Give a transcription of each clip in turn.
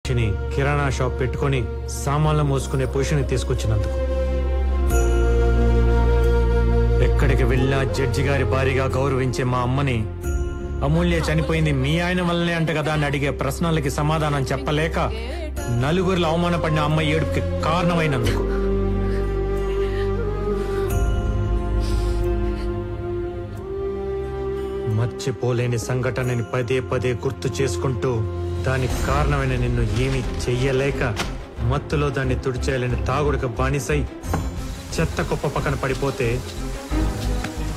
జడ్జిని కిరాణా shop పెట్టుకొని సామాన్లు మోసుకునే position తీసుకొచ్చినందుకు. ఎక్కడికి వెళ్ళినా జడ్జి గారి భారీగా గౌరవించే మా అమ్మని అమూల్య చనిపోయింది మీ ఆయన వల్లనే అంట కదా అని అడిగే ప్రశ్నలకి సమాధానం చెప్పలేక నలుగురిలో అవమానపడిన అమ్మ ఏడుపుకి కారణమైనందుకు. మర్చిపోలేని సంఘటనని పదే పదే గుర్తు చేసుకుంటూ దానికి కారణమైన నిన్ను ఏమీ చెయ్యలేక మత్తులో దాన్ని తుడిచేయాలని తాగుడికి బానిసై చెత్త కుప్ప పక్కన పడిపోతే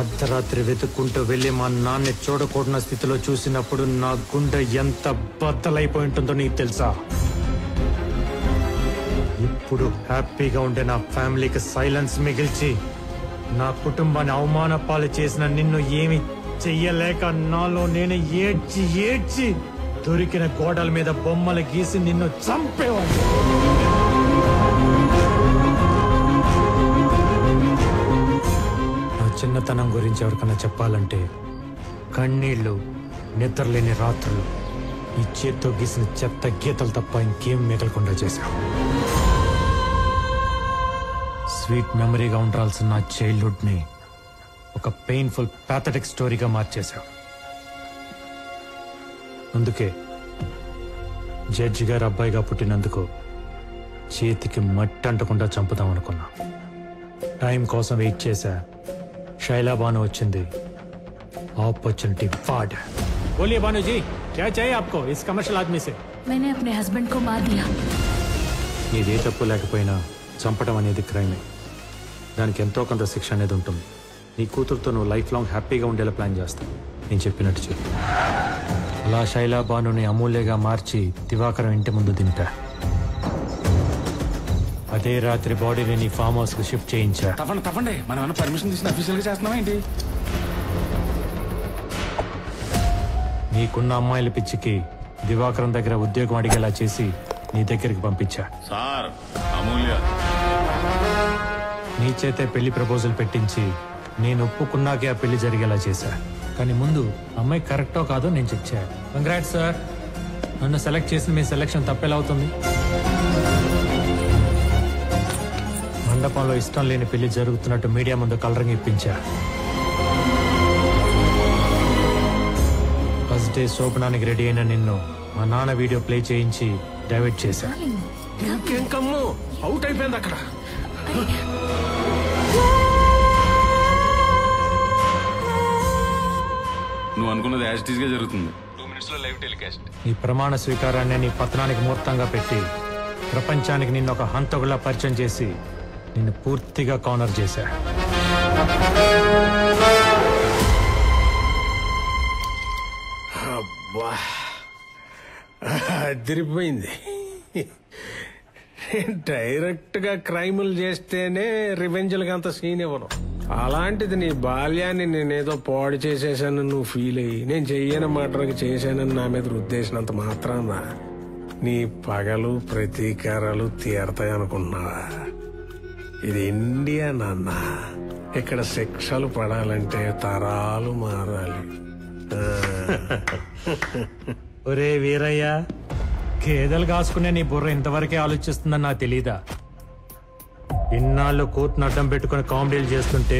అర్ధరాత్రి వెతుక్కుంటూ వెళ్ళి మా నాన్ని చూడకూడన స్థితిలో చూసినప్పుడు నా గుండె ఎంత బద్దలైపోయి ఉంటుందో నీకు తెలుసా? ఇప్పుడు హ్యాపీగా ఉండే నా ఫ్యామిలీకి సైలెన్స్ మిగిల్చి నా కుటుంబాన్ని అవమాన పాలు చేసిన నిన్ను ఏమి చెయ్యలేక నాలో నేను ఏడ్చి ఏడ్చి దొరికిన గోడల మీద బొమ్మలు గీసి నిన్ను చంపేవాడు. నా చిన్నతనం గురించి ఎవరికన్నా చెప్పాలంటే కన్నీళ్లు, నిద్రలేని రాత్రులు, ఈ చేత్తో గీసిన చెత్త గీతలు తప్ప ఇంకేం మిగలకుండా చేశావు. స్వీట్ మెమరీగా ఉండాల్సిన నా చైల్డ్హుడ్ ని ఒక పెయిన్ఫుల్ ప్యాథటిక్ స్టోరీగా మార్చేశావు. అందుకే జడ్జి గారు అబ్బాయిగా పుట్టినందుకు చేతికి మట్టి అంటకుండా చంపుదాం అనుకున్నా. టైం కోసం వెయిట్ చేశా. శైలా బాను వచ్చింది. ఆపర్చునిటీ వాడ్. बोलिए बानू जी, क्या चाहिए आपको इस कमर्शियल आदमी से? मैंने अपने हस्बैंड को मार दिया. నీదే తప్పు లేకపోయినా చంపడం అనేది క్రైమే. దానికి ఎంతో కొంత శిక్ష అనేది ఉంటుంది. నీ కూతురుతో నువ్వు లైఫ్ లాంగ్ హ్యాపీగా ఉండేలా ప్లాన్ చేస్తావు. నేను చెప్పినట్టు చెప్పు. అలా శైలా బానుని అమూల్యగా మార్చి దివాకరం ఇంటి ముందు దింపా. అదే రాత్రి బాడీని నీ ఫామ్ హౌస్ కు షిఫ్ట్ చేయించా. తప్పండి మనం పర్మిషన్ తీసుకుని అఫీషియల్ గా చేస్తున్నావా ఏంటి? నీకున్న అమ్మాయిల పిచ్చికి దివాకరం దగ్గర ఉద్యోగం అడిగేలా చేసి నీ దగ్గరికి పంపించా. సార్ అమూల్య నీ చేతే పెళ్లి ప్రపోజల్ పెట్టించి నేను ఒప్పుకున్నాకే ఆ పెళ్లి జరిగేలా చేశా. కానీ ముందు అమ్మాయి కరెక్టో కాదో నేను చెక్ చేయాలి. కంగ్రాట్స్ సార్, నన్ను సెలెక్ట్ చేసిన మీ సెలెక్షన్ తప్పెలా అవుతుంది? మండపంలో ఇష్టం లేని పెళ్లి జరుగుతున్నట్టు మీడియా ముందు కలరింగ్ ఇప్పించా. ఫస్ట్ డే శోభనానికి రెడీ అయిన నిన్ను మా నాన్న వీడియో ప్లే చేయించి డైవర్ట్ చేశా. ఇంకేం కమ్ము అవుట్ అయిపోయింది అక్కడ. నువ్వు అనుకున్నది యాజ్ ఇట్ ఈజ్ గా జరుగుతుంది. 2 minutes లో లైవ్ టెలికాస్ట్. ఈ ప్రమాణ స్వీకారాన్ని నీ పతనానికి ముహూర్తంగా పెట్టి ప్రపంచానికి నిన్ను ఒక హంతకులా పరిచయం చేసి నిన్ను పూర్తిగా కార్నర్ చేశా. అబ్బా అదిరిపోయింది. డైరెక్ట్ గా క్రైములు చేస్తేనే రివెంజ్లకి అంత సీన్ ఇవ్వను. అలాంటిది నీ బాల్యాన్ని నేనేదో పాడు చేసేసాను నువ్వు ఫీల్ అయ్యి నేను చెయ్యని మర్డర్కి చేశానని నా మీద రుద్దేసినంత మాత్రాన నీ పగలు ప్రతీకారాలు తీరతాయి అనుకుంటున్నావా? ఇది ఇండియా నాన్న. ఇక్కడ శిక్షలు పడాలంటే తరాలు మారాలి. ఒరే వీరయ్య, గేదెలు కాసుకునే నీ బుర్ర ఇంతవరకే ఆలోచిస్తుందని నాకు తెలీదా? ఇన్నాళ్ళు కూతును అడ్డం పెట్టుకుని కామెడీలు చేస్తుంటే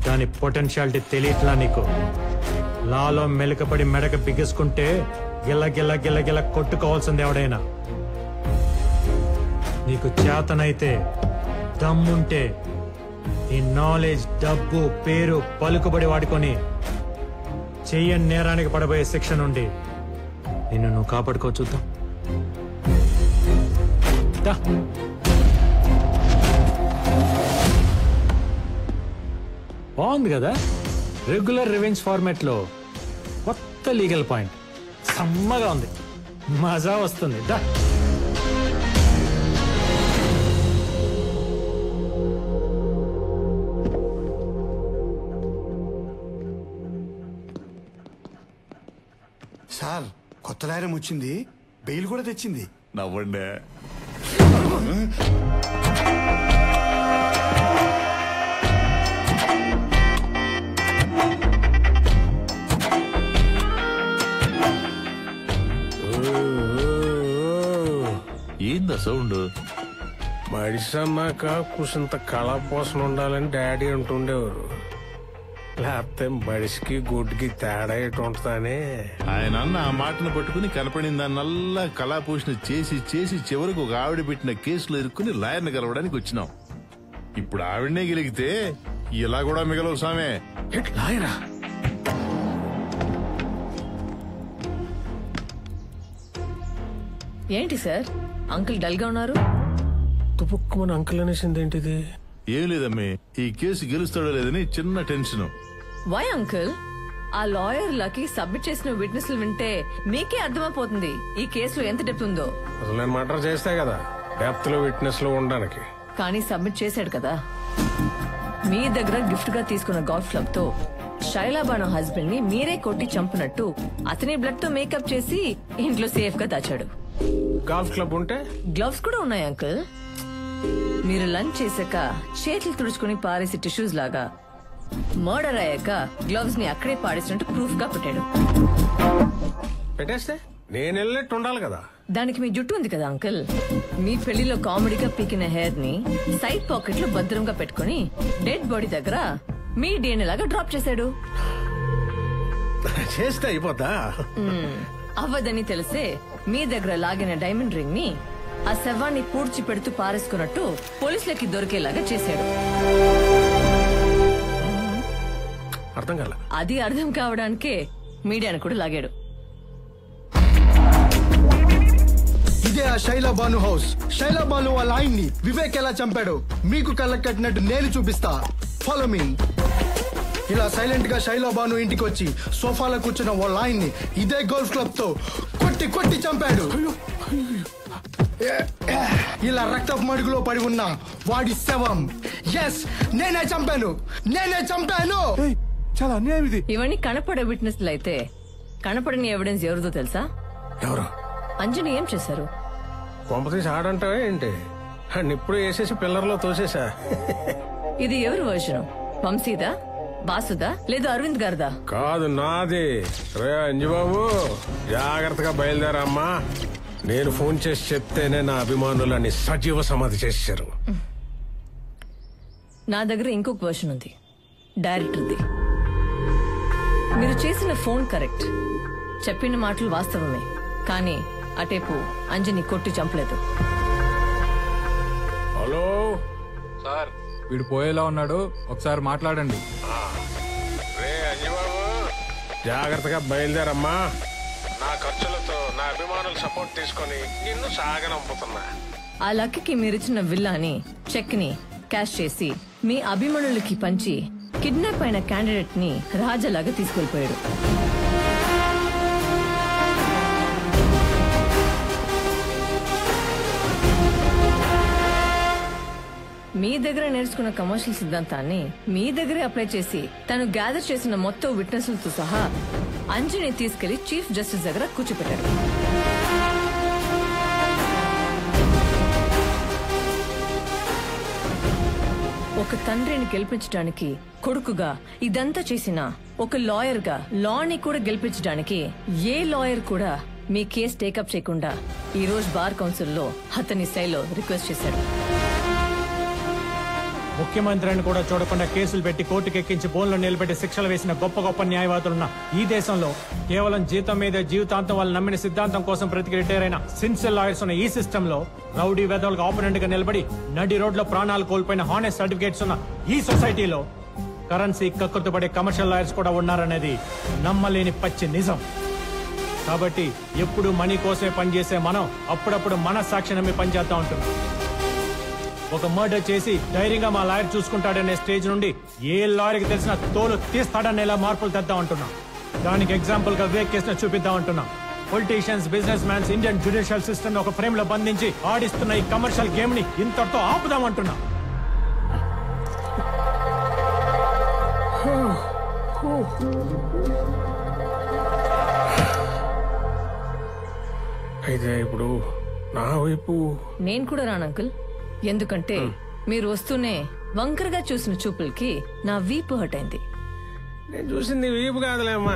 దాని పొటెన్షియాలిటీ తెలియట్లా నీకు? లాలో మెలకపడి మెడక బిగించుకుంటే గిల్ల గిల్ల గిల్ల గిల్ల కొట్టుకోవాల్సింది ఎవడైనా. నీకు చేతనైతే దమ్ముంటే ఈ నాలెడ్జ్, డబ్బు, పేరు, పలుకుబడి వాడుకొని చెయ్యని నేరానికి పడబోయే శిక్ష నుండి నిన్ను నువ్వు కాపాడుకో చూద్దాం. బాగుంది కదా? రెగ్యులర్ రివెంజ్ ఫార్మాట్ లో కొత్త లీగల్ పాయింట్. సమ్మగా ఉంది, మజా వస్తుంది. దా సార్, కొత్త లాయరం వచ్చింది, బెయిల్ కూడా తెచ్చింది. నవ్వండి. ఏందా సౌండ్? మడిసి అన్నాక కుసింత కళాపోసన ఉండాలని డాడీ అంటుండేవారు. లేకపోతే మడిసికి గుడ్డికి తేడా ఎటు ఉంటుందని. ఆయన అన్న ఆ మాటను పట్టుకుని కనపడిన దాన్నల్లా కళాపోషణ చేసి చేసి చివరికి ఒక ఆవిడ పెట్టిన కేసులో ఇరుక్కుని లాయర్ని కలవడానికి వచ్చినాం. ఇప్పుడు ఆవిడనే గెలిగితే ఇలా కూడా మిగలవు సామే. లాయరా? ఏంటి సార్ అంకుల్ డల్ గా ఉన్నారు? తుపుక్కుమని అంకుల్ అనేసింది ఏంటిది? ఏం లేదమ్మే, ఈ కేసు గెలుస్తాడో లేదని చిన్న టెన్షన్. Why uncle? ఆ లాయర్ లకి సబ్మిట్ చేసిన విట్నెస్లు వింటే మీకే అర్థమైపోతుంది ఈ కేసులో ఎంత డెప్త్ ఉందో. అసలు నేను మర్డర్ చేస్తే కదా డెప్త్ లో విట్నెస్ లో ఉండడానికి. కానీ సబ్మిట్ చేశాడు కదా. మీ దగ్గర గిఫ్ట్ గా తీసుకున్న గోల్ఫ్ క్లబ్ తో శైలాబాను హస్బెండ్ ని మీరే కొట్టి చంపినట్టు అతని బ్లడ్ తో మేకప్ చేసి ఇంట్లో సేఫ్ గా దాచాడు. గోల్ఫ్ క్లబ్ ఉంటే గ్లవ్స్ కూడా ఉన్నాయి అంకుల్. మీరు లంచ్ చేశాక చేతులు తుడుచుకుని పారేసి టిష్యూస్ లాగా మర్డర్ అయ్యాక గ్లవ్స్ ని అక్కడే పాడేసినట్టు ప్రూఫ్ గా పెట్టాడు. పెట్టేస్తే నేను వెళ్ళినట్టు ఉండాలి కదా. దానికి మీ జుట్టు ఉంది కదా అంకుల్. మీ పెళ్లిలో కామెడీగా పీకిన హెయిర్ ని సైడ్ పాకెట్ లో భద్రంగా పెట్టుకుని డెడ్ బాడీ దగ్గర మీ డిఎన్ఏ లాగా డ్రాప్ చేశాడు. చేస్తే అయిపోతా. అవ్వదని తెలిసే మీ దగ్గర లాగిన డైమండ్ రింగ్ ని ఆ శవాన్ని పూడ్చి పెడుతూ పారేసుకున్నట్టు పోలీసులకి దొరికేలాగా చేశాడు. అర్థం కాల. అది అర్థం కావడానికే మీడియాను కూడా లాగాడు. ఇదే ఆ శైలాబాను హౌస్. శైలాబాను వాళ్ళ ఆయన్ని వివేక్ ఎలా చంపాడు మీకు కళ్ళకు కట్టినట్టు నేను చూపిస్తా. Follow me. ఇలా సైలెంట్ గా శైలాబాను ఇంటికి వచ్చి సోఫాలో కూర్చున్న వాళ్ళ ఆయన్ని ఇదే గోల్ఫ్ క్లబ్ తో కొట్టి కొట్టి చంపాడు. ఇలా రక్తపు మడుగులో పడి ఉన్న వాడి శవం. ఎస్, నేనే చంపాను. చాలా అన్యాయం ఇది. ఇవన్నీ కనపడే విట్నెస్లు అయితే కనపడని ఎవిడెన్స్ ఎవరిదో తెలుసా? ఎవరు? అంజని ఏం చేశారు? కొంపతీసి ఆడంటావా ఏంటి? ఇప్పుడు వేసేసి పిల్లర్లో తోసేసా. ఇది ఎవరి వర్షను? వంశీదా, బాసుదా, లేదు అరవింద్ గారిదా? కాదు, నాది. రే అంజుబాబు, జాగ్రత్తగా బయలుదేరమ్మా. నేను ఫోన్ చేసి చెప్తేనే నా అభిమానులని సజీవ సమాధి చేశారు. నా దగ్గర ఇంకొక వర్షన్ ఉంది, డైరెక్టర్ది. మీరు చేసిన ఫోన్ కరెక్ట్, చెప్పిన మాటలు వాస్తవమే. కానీ అటేపు అంజని కొట్టి చంపలేదు. హలో సార్, వీడు పోయేలా ఉన్నాడు, ఒకసారి మాట్లాడండి. రే అంజబాబు, జాగ్రత్తగా బయలుదేరమ్మా. నా ఖర్చులతో నా అభిమానులు సపోర్ట్ తీసుకొని నిన్ను సాగనంపుతున్నా. ఆ లక్కీకి మీరిచ్చిన విల్లాని, చెక్ ని క్యాష్ చేసి మీ అభిమానులకి పంచి కిడ్నాప్ అయిన క్యాండిడేట్ ని రాజాలాగా తీసుకెళ్లిపోయాడు. మీ దగ్గర నేర్చుకున్న కమర్షియల్ సిద్ధాంతాన్ని మీ దగ్గరే అప్లై చేసి తను గ్యాదర్ చేసిన మొత్తం విట్నెస్లతో సహా అంజని తీసుకెళ్లి చీఫ్ జస్టిస్ దగ్గర కూర్చోపెట్టాడు. ఒక తండ్రిని గెలిపించడానికి కొడుకుగా ఇదంతా చేసిన ఒక లాయర్ గా లాని కూడా గెలిపించడానికి ఏ లాయర్ కూడా మీ కేసు టేకప్ చేయకుండా ఈ రోజు బార్ కౌన్సిల్లో అతని శైలో రిక్వెస్ట్ చేశాడు. ముఖ్యమంత్రిని కూడా చూడకుండా కేసులు పెట్టి కోర్టుకు ఎక్కించి బోన్లో నిలబెట్టి శిక్షలు వేసిన గొప్ప గొప్ప న్యాయవాదులున్న ఈ దేశంలో కేవలం జీతం మీద జీవితాంతం వాళ్ళు నమ్మిన సిద్ధాంతం కోసం బ్రతికి రిటైర్ అయిన సిన్సియర్ లాయర్స్ ఉన్న ఈ సిస్టమ్ లో రౌడీ వెదవులకు ఆపోనెంట్ గా నిలబడి నడి రోడ్లో ప్రాణాలు కోల్పోయిన హానెస్ట్ సర్టిఫికేట్స్ ఉన్న ఈ సొసైటీలో కరెన్సీ కక్కుర్తుపడే కమర్షియల్ లాయర్స్ కూడా ఉన్నారనేది నమ్మలేని పచ్చి నిజం. కాబట్టి ఎప్పుడు మనీ కోసమే పనిచేసే మనం అప్పుడప్పుడు మన సాక్షి నమ్మి పనిచేస్తా ఉంటున్నాం. ఒక మర్డర్ చేసి ధైర్యంగా మా లాయర్ చూసుకుంటాడనే స్టేజ్ నుండి ఏ లాయర్కి తెలిసిన తోలు తీస్తాడనేలా మార్పులు తెద్దాం అంటున్నాం. దానికి ఎగ్జాంపుల్ గా వివేక్ కేసును చూపిద్దాం అంటున్నాం. Politicians, business mans Indian judicial system ఒక ఫ్రేమ్ లో బంధించి ఆడిస్తున్న ఈ కమర్షియల్ గేమ్ ని ఇంతటితో ఆపుదాం అంటున్నాం. అయితే ఇప్పుడు నా వైపు నేను కూడా రాను అంకుల్. ఎందుకంటే మీరు వస్తూనే వంకరగా చూసిన చూపులకి నా వీపు హట్ అయింది. నేను చూసింది వీపు కాదులేమ్మా,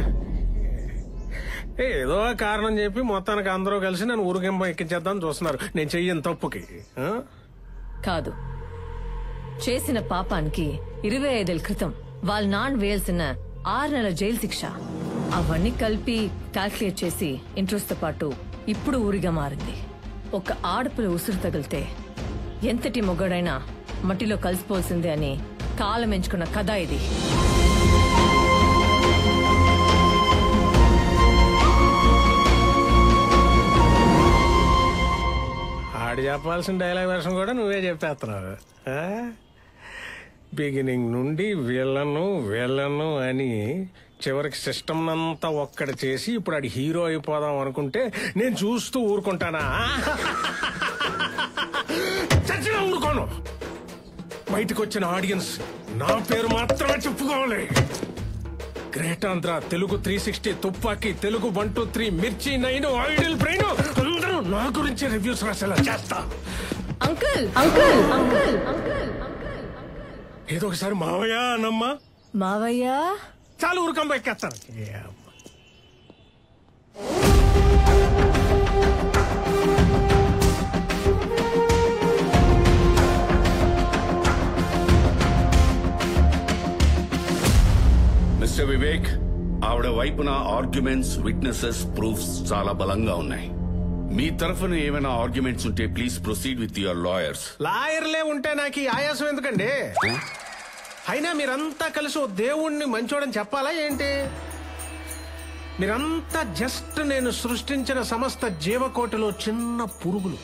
ఏదో కారణం చెప్పి మొత్తానికి అందరూ కలిసి నన్ను ఊరికింప ఎక్కించేద్దాం చూస్తున్నారు. నేను చెయ్యను తప్పుకి. కాదు, చేసిన పాపానికి 25 ఏళ్ల క్రితం వాళ్ళ నాన్న వేయాల్సిన 6 నెలల జైలు శిక్ష అవన్నీ కలిపి క్యాల్కులేట్ చేసి ఇంట్రెస్ట్ తో పాటు ఇప్పుడు ఊరిగా మారింది. ఒక ఆడపిల్ల ఉసురు తగిలితే ఎంతటి మొగ్గడైనా మట్టిలో కలిసిపోల్సిందే అని కాలం ఎంచుకున్న కథ ఇది. ఆడి చెప్పాల్సిన డైలాగ్ వర్షన్ కూడా నువ్వే చెప్పేస్తున్నావు. బిగినింగ్ నుండి వీళ్ళను అని చివరికి సిస్టమ్ అంతా ఒక్కడ చేసి ఇప్పుడు ఆడి హీరో అయిపోదాం అనుకుంటే నేను చూస్తూ ఊరుకుంటానా? చచ్చినా ఊరుకోను. బయటకు వచ్చిన ఆడియన్స్ నా పేరు మాత్రమే చెప్పుకోవాలి. గ్రేట్ ఆంధ్ర, తెలుగు 360, తుపాకీ, తెలుగు 1 2 3, మిర్చి 9, ఐడిల్ బ్రెయిన్ అందరూ నా గురించి రివ్యూస్ రాసేలా చేస్తా. అంకుల్ అంకుల్ అంకుల్ అంకుల్ ఏదో ఒకసారి మావయ్య అనమ్మా. మావయ్య చాలు ఊరుకంబ ఎక్కేస్తాను. మిస్టర్ వివేక్, ఆవిడ వైపున ఆర్గ్యుమెంట్స్, విట్నెసెస్, ప్రూఫ్స్ చాలా బలంగా ఉన్నాయి. మీ తరఫున ఏమైనా ఆర్గ్యుమెంట్స్ ఉంటే please proceed with your lawyers. లాయర్లే ఉంటే నాకు ఈ ఆయాసం ఎందుకండి? అయినా మీరంతా కలిసి ఓ దేవుణ్ణి మంచోడని చెప్పాలా ఏంటి? మీరంతా జస్ట్ నేను సృష్టించిన సమస్త జీవకోటిలో చిన్న పురుగులు.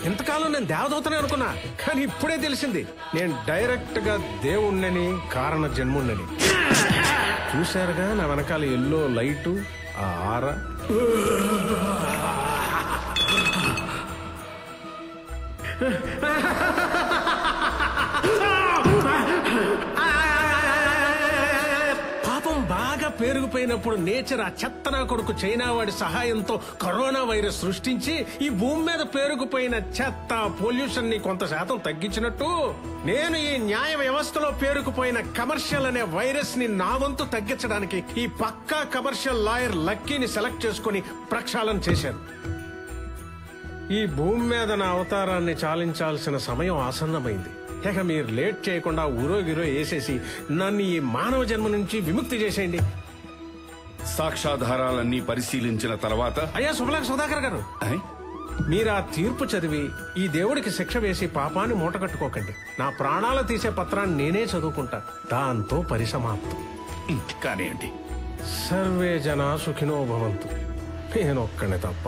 ఇంతకాలం నేను దేవదూతనే అనుకున్నా, కానీ ఇప్పుడే తెలిసింది నేను డైరెక్ట్ గా దేవుణ్ణని, కారణ జన్ముణ్ణని. చూశారుగా నా వెనకాల ఎల్లో లైటు, ఆ ఆరా. పాపం బాగా పేరుకుపోయినప్పుడు నేచర్ ఆ చెత్తనా కొడుకు చైనా వాడి సహాయంతో కరోనా వైరస్ సృష్టించి ఈ భూమి మీద పేరుకుపోయిన చెత్త, పొల్యూషన్ ని కొంత శాతం తగ్గించినట్టు నేను ఈ న్యాయ వ్యవస్థలో పేరుకుపోయిన కమర్షియల్ అనే వైరస్ ని నా వంతు తగ్గించడానికి ఈ పక్కా కమర్షియల్ లాయర్ లక్కీని సెలెక్ట్ చేసుకుని ప్రక్షాళన చేశాను. ఈ భూమి మీద నా అవతారాన్ని చాలించాల్సిన సమయం ఆసన్నమైంది. ఇక మీరు లేట్ చేయకుండా ఊరోగిరో వేసేసి నన్ను ఈ మానవ జన్మ నుంచి విముక్తి చేసేయండి. సాక్ష్యాధారాలన్నీ పరిశీలించిన తర్వాత అయ్యా సుభలాక్ సుధాకర్ గారు, మీరు ఆ తీర్పు చదివి ఈ దేవుడికి శిక్ష వేసి పాపాన్ని మూటగట్టుకోకండి. నా ప్రాణాలు తీసే పత్రాన్ని నేనే చదువుకుంటా. దాంతో పరిసమాప్తం. కానివ్వండి. సర్వే జనా సుఖినో భవంతు. నేనొక్కనే తప్ప.